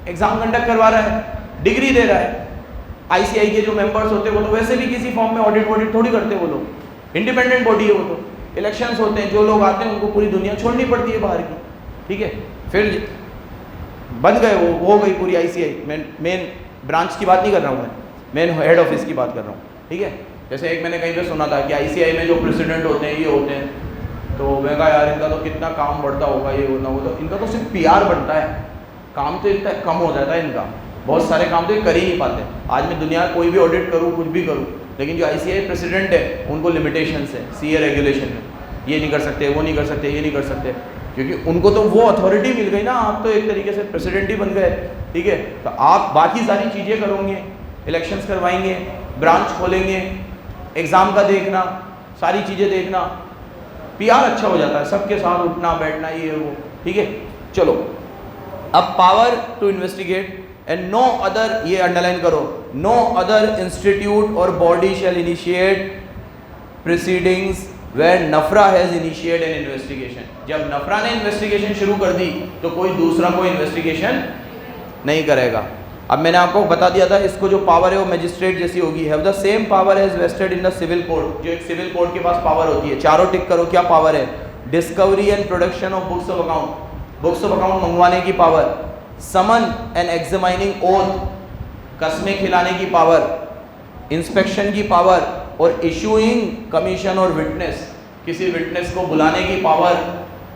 एग्जाम कंडक्ट करवा रहा है, डिग्री दे रहा है। आईसीआई के जो मेंबर्स होते हैं वो तो वैसे भी किसी फॉर्म में ऑडिट थोड़ी करते, वो लोग इंडिपेंडेंट बॉडी है। वो तो इलेक्शंस होते हैं, जो लोग आते हैं उनको पूरी दुनिया छोड़नी पड़ती है बाहर की, ठीक है। फिर बन गए वो, हो गई पूरी आईसीआई। मेन ब्रांच की बात नहीं कर रहा हूँ मैं, मेन हेड ऑफिस की बात कर रहा हूँ, ठीक है। जैसे एक मैंने कहीं पे सुना था कि आईसीआई में जो प्रेसिडेंट होते हैं ये होते हैं, तो मैं कहा यार इनका तो कितना काम बढ़ता होगा, ये होना वो, तो इनका तो सिर्फ पीआर बनता है, काम तो इतना कम हो जाता है इनका, बहुत सारे काम तो ये कर ही नहीं पाते। आज मैं दुनिया कोई भी ऑडिट करूँ, कुछ भी करूँ, लेकिन जो आईसीआई प्रेसिडेंट है उनको लिमिटेशंस है सीए रेगुलेशन में, ये नहीं कर सकते, वो नहीं कर सकते, ये नहीं कर सकते, क्योंकि उनको तो वो अथॉरिटी मिल गई ना, आप तो एक तरीके से प्रेसिडेंट ही बन गए, ठीक है। तो आप बाकी सारी चीज़ें करोगे, इलेक्शंस करवाएंगे, ब्रांच खोलेंगे, एग्ज़ाम का देखना, सारी चीज़ें देखना, पीआर अच्छा हो जाता है, सबके साथ उठना बैठना, ये वो, ठीक है। चलो, अब power to investigate and no other, ये अंडरलाइन करो, नो अदर इंस्टीट्यूट और body shall initiate proceedings where NFRA has initiate an investigation. जब नफरा ने इन्वेस्टिगेशन शुरू कर दी तो कोई दूसरा कोई इन्वेस्टिगेशन नहीं करेगा। अब मैंने आपको बता दिया था इसको जो पावर है वो मैजिस्ट्रेट जैसी होगी, have the same power as vested in the civil code. जो एक सिविल कोड के पास पावर होती है, चारों टिक करो क्या पावर है, discovery and production of books of account, books of account मंगवाने की power, summon and examining oath, कसमें खिलाने की पावर, इंस्पेक्शन की पावर, और इशूइंग कमीशन और विटनेस, किसी विटनेस को बुलाने की पावर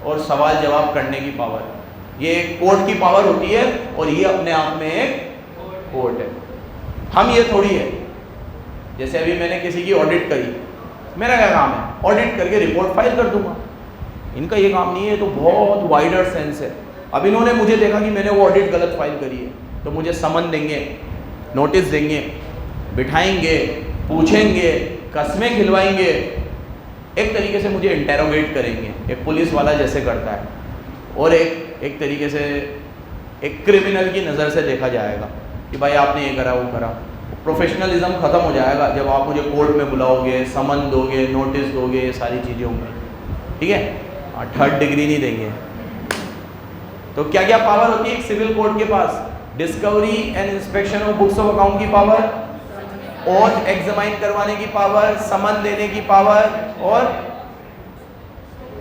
और सवाल जवाब करने की पावर। ये एक कोर्ट की पावर होती है और ये अपने आप में एक कोर्ट है। हम ये थोड़ी है, जैसे अभी मैंने किसी की ऑडिट करी, मेरा क्या काम है, ऑडिट करके रिपोर्ट फाइल कर दूंगा। इनका ये काम नहीं है, तो बहुत वाइडर सेंस है। अब इन्होंने मुझे देखा कि मैंने वो ऑडिट गलत फाइल करी है, तो मुझे समन देंगे, नोटिस देंगे, बिठाएंगे, पूछेंगे, कसमें खिलवाएंगे, एक तरीके से मुझे इंटेरोगेट करेंगे, एक पुलिस वाला जैसे करता है, और एक तरीके से एक क्रिमिनल की नज़र से देखा जाएगा कि भाई आपने ये करा वो करा। प्रोफेशनलिज्म ख़त्म हो जाएगा जब आप मुझे कोर्ट में बुलाओगे, समन दोगे, नोटिस दोगे, ये सारी चीज़ें होंगी, ठीक है। 3rd डिग्री नहीं देंगे। तो क्या क्या पावर होती है एक सिविल कोर्ट के पास, discovery and inspection of books of account की पावर, ओथ एग्जामाइन करवाने की पावर, समन देने की पावर, और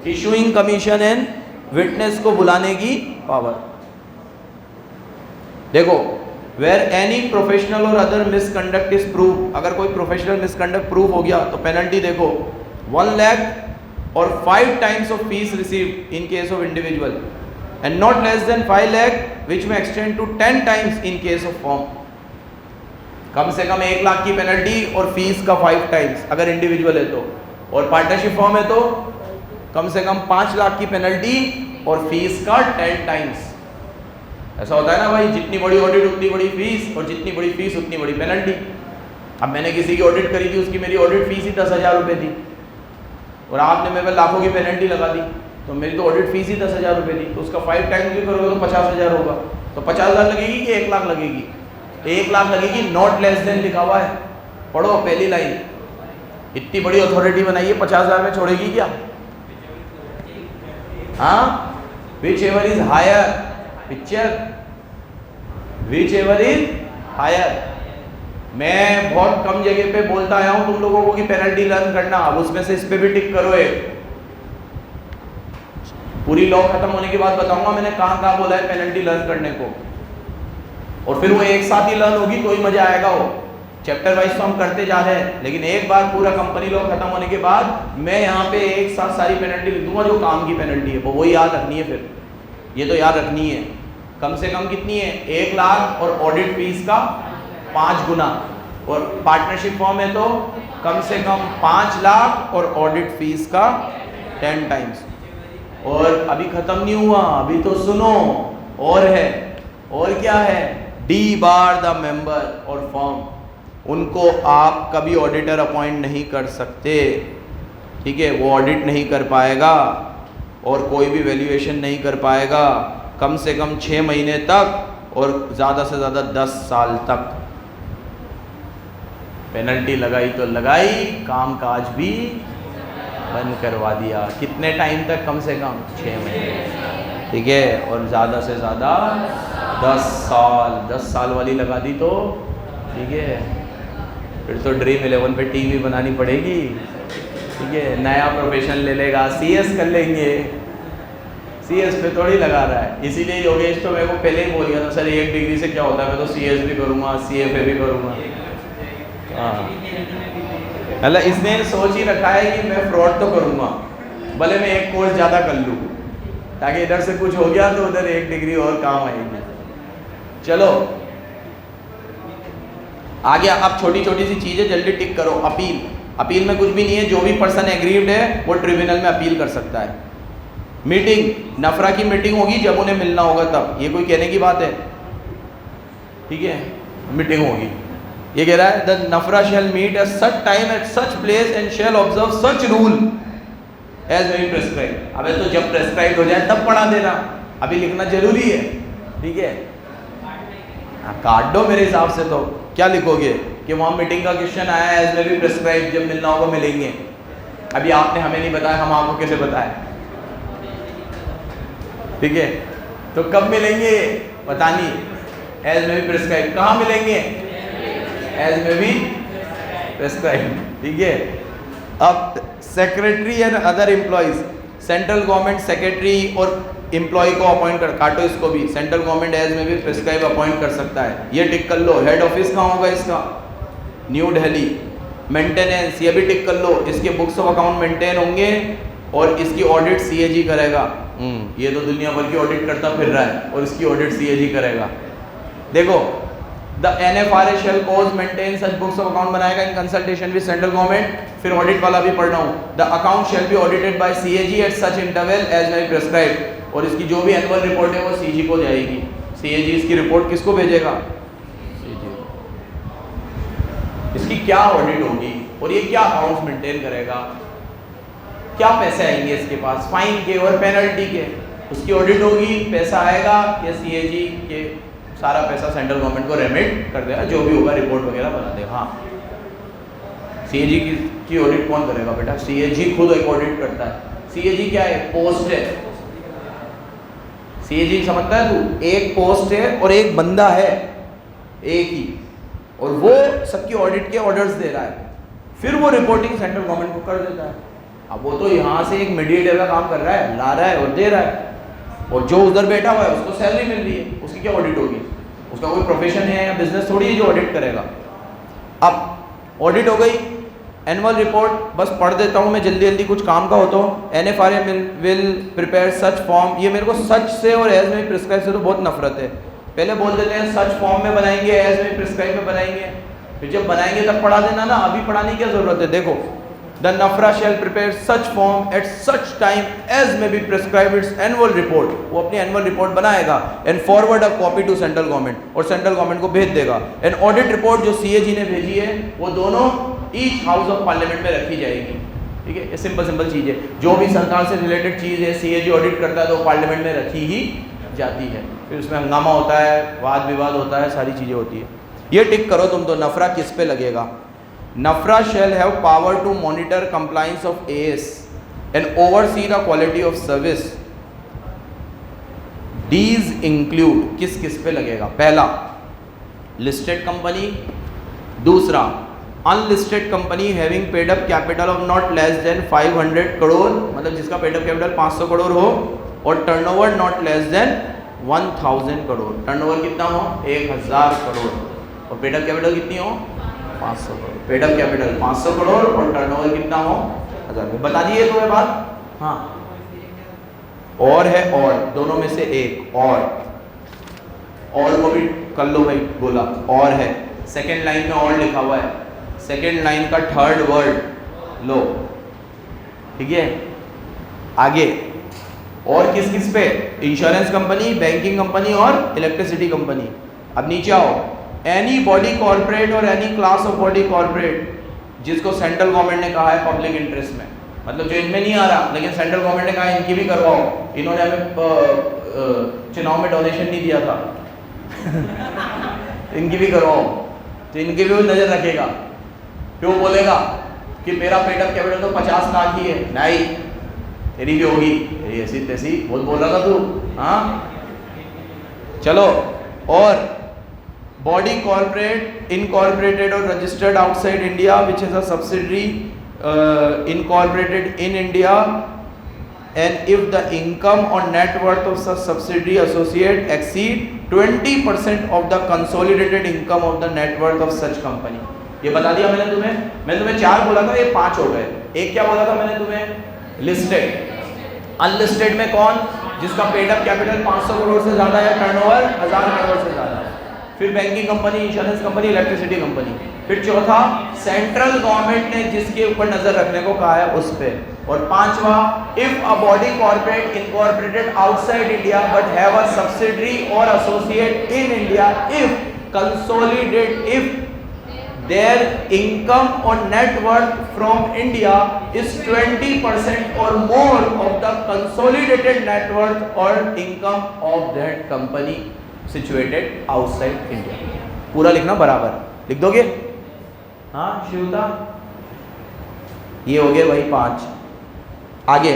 इशूइंग कमीशन एंड विटनेस को बुलाने की पावर। देखो, वेयर एनी प्रोफेशनल और अदर मिसकंडक्ट इज प्रूव, अगर कोई प्रोफेशनल मिसकंडक्ट प्रूव हो गया तो पेनल्टी देखो 1 लाख और 5 times of fees received in case of individual and not less than 5 lakh which may extend to 10 times in case of firm. कम से कम 1 लाख की पेनल्टी और फीस का 5 टाइम्स अगर इंडिविजुअल है तो, और पार्टनरशिप फॉर्म है तो कम से कम 5 लाख की पेनल्टी और फीस का 10 टाइम्स। ऐसा होता है ना भाई, जितनी बड़ी ऑडिट उतनी बड़ी फीस, और जितनी बड़ी फीस उतनी बड़ी पेनल्टी। अब मैंने किसी की ऑडिट करी थी, उसकी मेरी ऑडिट फीस ही 10,000 रुपये थी, और आपने मेरे पे लाखों की पेनल्टी लगा दी, तो मेरी तो ऑडिट फीस ही 10,000 रुपये थी, तो उसका 5 टाइम्स भी करोगे तो 50,000 होगा। तो 50,000 लगेगी कि 1 लाख लगेगी? 1 लाख लगेगी, नॉट लेस देन लिखा हुआ है, पढ़ो पहली लाइन। इतनी बड़ी अथॉरिटी बनाई है, 50,000 में छोड़ेगी क्या? हाँ, whichever is higher picture, whichever is higher. मैं बहुत कम जगह पे बोलता आया हूं तुम लोगों को कि पेनल्टी लर्न करना, अब उसमें से इस पे भी टिक करो एक। पूरी लॉ खत्म होने के बाद बताऊंगा मैंने कहां कहां बोला है पेनल्टी लर्न करने को, और फिर वो एक साथ ही लर्न होगी तो ही मजा आएगा। वो चैप्टर वाइज तो हम करते जा रहे हैं, लेकिन एक बार पूरा कंपनी लॉ खत्म होने के बाद मैं यहाँ पे एक साथ सारी पेनल्टी लिख दूंगा जो काम की पेनल्टी है, वो याद रखनी है। फिर ये तो याद रखनी है, कम से कम कितनी है, 1 लाख और ऑडिट फीस का 5 गुना, और पार्टनरशिप फॉर्म है तो कम से कम 5 लाख और ऑडिट फीस का 10 टाइम्स। और अभी खत्म नहीं हुआ, अभी तो सुनो, और है, और क्या है, डी बार द मेंबर और फॉर्म, उनको आप कभी ऑडिटर अपॉइंट नहीं कर सकते, ठीक है। वो ऑडिट नहीं कर पाएगा और कोई भी वैल्यूएशन नहीं कर पाएगा कम से कम 6 महीने तक, और ज़्यादा से ज़्यादा 10 साल तक। पेनल्टी लगाई तो लगाई, काम काज भी बंद करवा दिया। कितने टाइम तक? कम से कम 6 महीने, ठीक है, और ज़्यादा से ज़्यादा 10 साल। 10 साल वाली लगा दी तो ठीक है, फिर तो ड्रीम 11 पे टीवी बनानी पड़ेगी, ठीक है। नया प्रोफेशन ले लेगा, CS कर लेंगे, CS पे थोड़ी लगा रहा है। इसीलिए योगेश तो मेरे को पहले ही बोल गया था, सर 1 डिग्री से क्या होता है, मैं तो CS भी करूँगा, CFA भी करूँगा। हाँ, मतलब इसने सोच ही रखा है कि मैं फ्रॉड तो करूँगा, भले मैं एक कोर्स ज़्यादा कर लूँ, ताकि इधर से कुछ हो गया तो उधर 1 डिग्री और काम आएगी। चलो आगे, अब छोटी छोटी सी चीज़ें जल्दी टिक करो। अपील, अपील में कुछ भी नहीं है, जो भी पर्सन एग्रीव्ड है वो ट्रिब्यूनल में अपील कर सकता है। मीटिंग, नफरा की मीटिंग होगी जब उन्हें मिलना होगा तब, ये कोई कहने की बात है, ठीक है, मीटिंग होगी। ये कह रहा है the NFRA shall meet at such time at such place and shall observe such rule as may be prescribe. अबे तो जब प्रेस्क्राइब हो जाए तब पढ़ा देना, अभी लिखना जरूरी है, ठीक है। काट दो मेरे हिसाब से, तो क्या लिखोगे कि वहाँ मीटिंग का क्वेश्चन आया है एज मे बी प्रेस्क्राइब, जब मिलना होगा मिलेंगे। अभी आपने हमें नहीं बताया, हम आपको कैसे बताएं, ठीक है। तो कब मिलेंगे पता नहीं, एज में भी प्रिस्क्राइब, कहाँ मिलेंगे? एज में भी प्रिस्क्राइब, ठीक है। अब secretary and other employees, central government secretary और एम्प्लॉय को अपॉइंट कर, काटो इसको भी, सेंट्रल गवर्नमेंट एज में भी प्रिस्क्राइब अपॉइंट कर सकता है, ये टिक कर लो। हेड ऑफिस कहाँ होगा इसका? न्यू दिल्ली। मेंटेनेंस, ये भी टिक कर लो, इसके बुक्स ऑफ अकाउंट मेंटेन होंगे और इसकी ऑडिट सीएजी करेगा। ये तो दुनिया भर की ऑडिट करता फिर रहा है और इसकी ऑडिट सीएजी करेगा। देखो, the NFRA shall cause maintain such books of account बनाएगा in consultation with central government. फिर ऑडिट वाला भी पढ़ रहा हूँ, the account shall be audited by CAG at such interval as may prescribe, और इसकी जो भी एनुअल रिपोर्ट है वो CG को जाएगी। CAG इसकी रिपोर्ट किसको भेजेगा? CG। इसकी क्या ऑडिट होगी और ये क्या अकाउंट्स मेंटेन करेगा, क्या पैसे आएंगे इसके पास फाइन के और पेनल्टी के, उसकी ऑडिट होगी, पैसा आएगा या CAG के सारा पैसा सेंट्रल गवर्नमेंट को रेमिट कर देगा, जो भी होगा रिपोर्ट वगैरह बना देगा। हाँ, CAG की ऑडिट कौन करेगा बेटा? CAG खुद एक ऑडिट करता है। CAG क्या है? पोस्ट है। CAG समझता है तू? एक पोस्ट है और एक बंदा है, एक ही, और वो सबकी ऑडिट के ऑर्डर्स दे रहा है, फिर वो रिपोर्टिंग सेंट्रल गवर्नमेंट को कर देता है। अब वो तो यहाँ से एक मीडिएटर का काम कर रहा है, ला रहा है और दे रहा है, और जो उधर बैठा हुआ है उसको सैलरी मिल रही है, उसकी क्या ऑडिट होगी? उसका कोई प्रोफेशन है या बिजनेस थोड़ी है जो ऑडिट करेगा। अब ऑडिट हो गई, एनुअल रिपोर्ट बस पढ़ देता हूँ मैं जल्दी जल्दी, कुछ काम का हो तो। NFRA will prepare such form, ये मेरे को सच से और एज में प्रिस्क्राइब से तो बहुत नफरत है। पहले बोल देते हैं सच फॉर्म में बनाएंगे, एज में प्रिस्क्राइब में बनाएंगे, फिर जब बनाएंगे तब पढ़ा देना ना, अभी पढ़ाने की क्या जरूरत है? देखो, the NFRA shall prepare such form at such time as may be prescribe its annual report, वो अपनी एनुअल रिपोर्ट बनाएगा and forward a copy to central government, और सेंट्रल गवर्नमेंट को भेज देगा। एंड ऑडिट रिपोर्ट जो CAG ने भेजी है वो दोनों ईच हाउस ऑफ पार्लियामेंट में रखी जाएगी, ठीक है। ये सिंपल सिंपल चीज़ है, जो भी सरकार से रिलेटेड चीज़ है CAG ऑडिट करता है तो पार्लियामेंट में रखी ही जाती है, फिर उसमें हंगामा होता है, वाद विवाद होता है, सारी चीज़ें होती है। ये टिक करो तुम तो, नफरा किस पे लगेगा? नफरा shall have power to monitor compliance of AS and oversee the quality of service. These include, किस किस पे लगेगा? पहला listed company, दूसरा unlisted company having paid up capital of not less then 500 crore, मतलब जिसका पेड अप कैपिटल 500 करोड़ हो, और turnover not less then 1000 crore, turnover कितना हो? 1000 करोड़, और पेड अप कैपिटल कितनी हो? 500 crore. Paid up capital 500 crore और टर्नओवर कितना हो? 1000। बता दिए तुम्हें बात? हाँ, और है, और दोनों में से एक, और को भी कर लो भाई, बोला और है, सेकेंड लाइन में और लिखा हुआ है, सेकेंड लाइन का थर्ड वर्ड लो, ठीक है। आगे और किस किस पे? इंश्योरेंस कंपनी, बैंकिंग कंपनी और इलेक्ट्रिसिटी कंपनी। अब नीचे आओ, एनी बॉडी कॉर्पोरेट और any class of body corporate जिसको सेंट्रल गवर्नमेंट ने कहा है पब्लिक इंटरेस्ट में, मतलब जो इनमें नहीं आ रहा लेकिन सेंट्रल गवर्नमेंट ने कहा इनकी भी करवाओ, इन्होंने हमें चुनाव में डोनेशन नहीं दिया था इनकी भी करवाओ, तो इनकी भी नजर रखेगा। फिर वो बोलेगा कि मेरा पेड अप कैपिटल तो 50 लाख ही है, नहीं तेरी भी होगी, तेरी ऐसी तैसी बहुत बोल रहा था तू। हाँ चलो, और बॉडी कॉर्पोरेट इनकॉर्पोरेटेड और registered outside India which is a subsidiary incorporated in India, and if the income or net worth of such subsidiary associate exceed 20% of the consolidated income of the net worth of such company। ये बता दिया मैंने तुम्हें 4 बोला था, ये 5 हो गए। एक क्या बोला था मैंने तुम्हें? लिस्टेड। अनलिस्टेड में कौन? जिसका पेड अप कैपिटल 500 करोड़ से ज्यादा है, टर्नओवर 1000 करोड़ से ज्यादा है। फिर banking company, insurance company, electricity company. फिर चौथा, सेंट्रल गवर्नमेंट ने जिसके ऊपर नजर रखने को कहा है उस पे। और पांचवा, if a body corporate incorporated outside India but have a subsidiary और associate in India, if consolidate, if their income और net worth from India is 20% और more of the consolidated net worth और income of that company situated outside India. पूरा लिखना बराबर, लिख दोगे? हाँ शिवता, ये हो गए भाई 5। आगे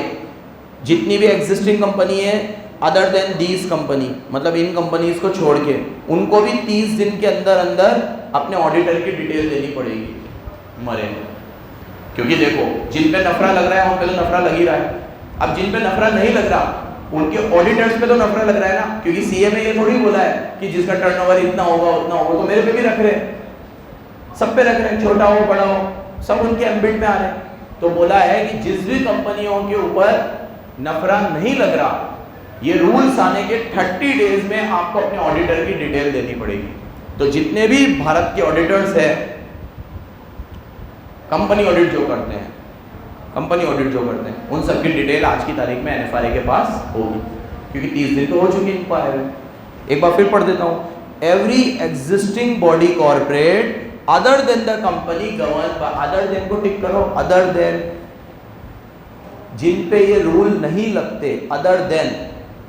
जितनी भी एग्जिस्टिंग कंपनी है अदर देन दीज कंपनी, मतलब इन कंपनीज को छोड़ के उनको भी 30 दिन के अंदर अंदर अपने ऑडिटर की डिटेल देनी पड़ेगी। मरे, क्योंकि देखो जिन पे नफरा लग रहा है उन पे तो नफरा लग ही रहा है। अब जिन पे नफरा नहीं लग रहा उनके ऑडिटर्स पे तो नफरा लग रहा है ना, क्योंकि सीए में ये थोड़ी बोला है कि जिसका टर्नओवर इतना होगा उतना होगा, तो मेरे पे भी रख रहे हैं, सब पे रख रहे हैं, छोटा हो बड़ा हो सब उनके एम्बिट में आ रहे हैं। तो बोला है कि जिस भी कंपनियों के ऊपर नफरा नहीं लग रहा, ये रूल्स आने के 30 डेज में आपको अपने ऑडिटर की डिटेल देनी पड़ेगी। तो जितने भी भारत के ऑडिटर्स हैं, कंपनी ऑडिट जो करते हैं, उन सब की डिटेल आज की तारीख में एनएफआरए के पास होगी, क्योंकि 30 दिन तो हो चुके हैं इनको आए हुए। एक बार फिर पढ़ देता हूं, every existing body corporate other then the company govern by, other than को टिक करो, अदर देन जिन पे ये रूल नहीं लगते, अदर देन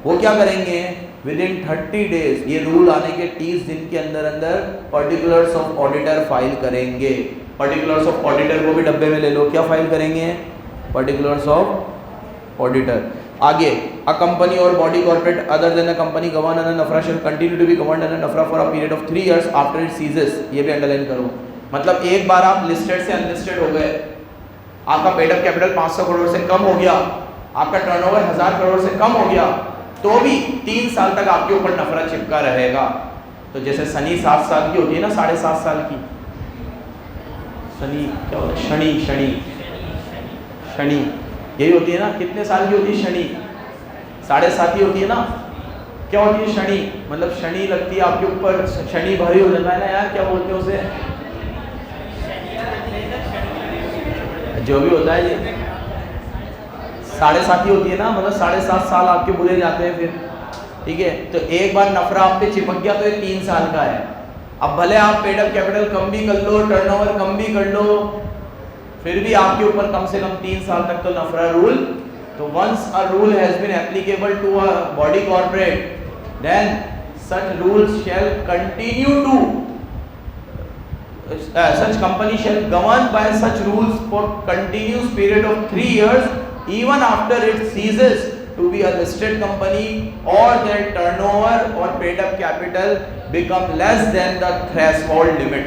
वो क्या करेंगे, विद इन 30 डेज, ये रूल आने के 30 दिन के अंदर अंदर पर्टिकुलर्स ऑफ ऑडिटर फाइल करेंगे। पर्टिकुलर्स ऑफ ऑडिटर को भी डब्बे में ले लो, क्या फाइल करेंगे, पर्टिकुलर्स ऑफ ऑडिटर। आगे, अ कंपनी और body corporate other than a company govern under NFRA shall continue to be governed under NFRA for a period of 3 years after it ceases. ये भी अंडरलाइन करो, मतलब एक बार आप listed से unlisted हो गए, आपका पेड अप कैपिटल 500 करोड़ से कम हो गया, आपका टर्नओवर 1000 करोड़ से कम हो गया, तो भी 3 साल तक आपके ऊपर नफरा चिपका रहेगा। तो जैसे शनि 7 साल की होती है ना, 7.5 साल की, शनि क्या होता है, शनि यही होती है ना, कितने साल की होती है शनि, 7.5 की होती है ना। क्या होती है शनि, मतलब शनि लगती है आपके ऊपर, शनि भारी हो जाता है ना यार, क्या बोलते हैं उसे, जो भी होता है ये 7.5 होती है ना, मतलब 7.5 साल आपके बुरे जाते हैं फिर, ठीक है। तो एक बार नफरा आप पे चिपक गया तो ये 3 साल का है। अब भले आप पेड अप कैपिटल कम भी कर लो, टर्नओवर कम भी कर लो, फिर भी आपके ऊपर कम से कम 3 साल तक तो नफरा रूल। तो once a rule has been applicable to a body corporate, then such rules shall continue to such company shall govern by such rules for continuous period of 3 years even after it ceases to be a listed company or their turnover or paid up capital become less than the threshold limit।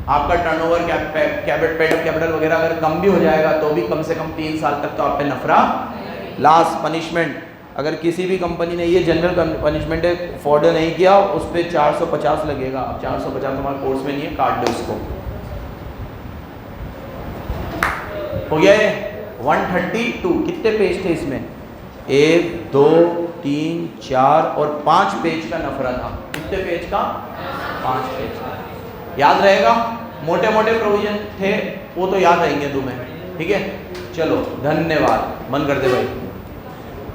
आपका turnover paid up capital वगैरह अगर कम भी हो जाएगा तो भी कम से कम 3 साल तक तो आप पे नफरा। लास्ट पनिशमेंट, अगर किसी भी कंपनी ने ये जनरल पनिशमेंट फॉलो नहीं किया उस पर 450 लगेगा। अब 450 हमारे कोर्स में नहीं है, काट दो इसको। हो गया है 132। कितने पेज थे इसमें, 1 2 3 4 और 5 पेज का नफरा था। कितने पेज का, 5 पेज का। याद रहेगा, मोटे मोटे प्रोविजन थे वो तो याद रहेंगे तुम्हें, ठीक है। चलो धन्यवाद, मन करते भाई।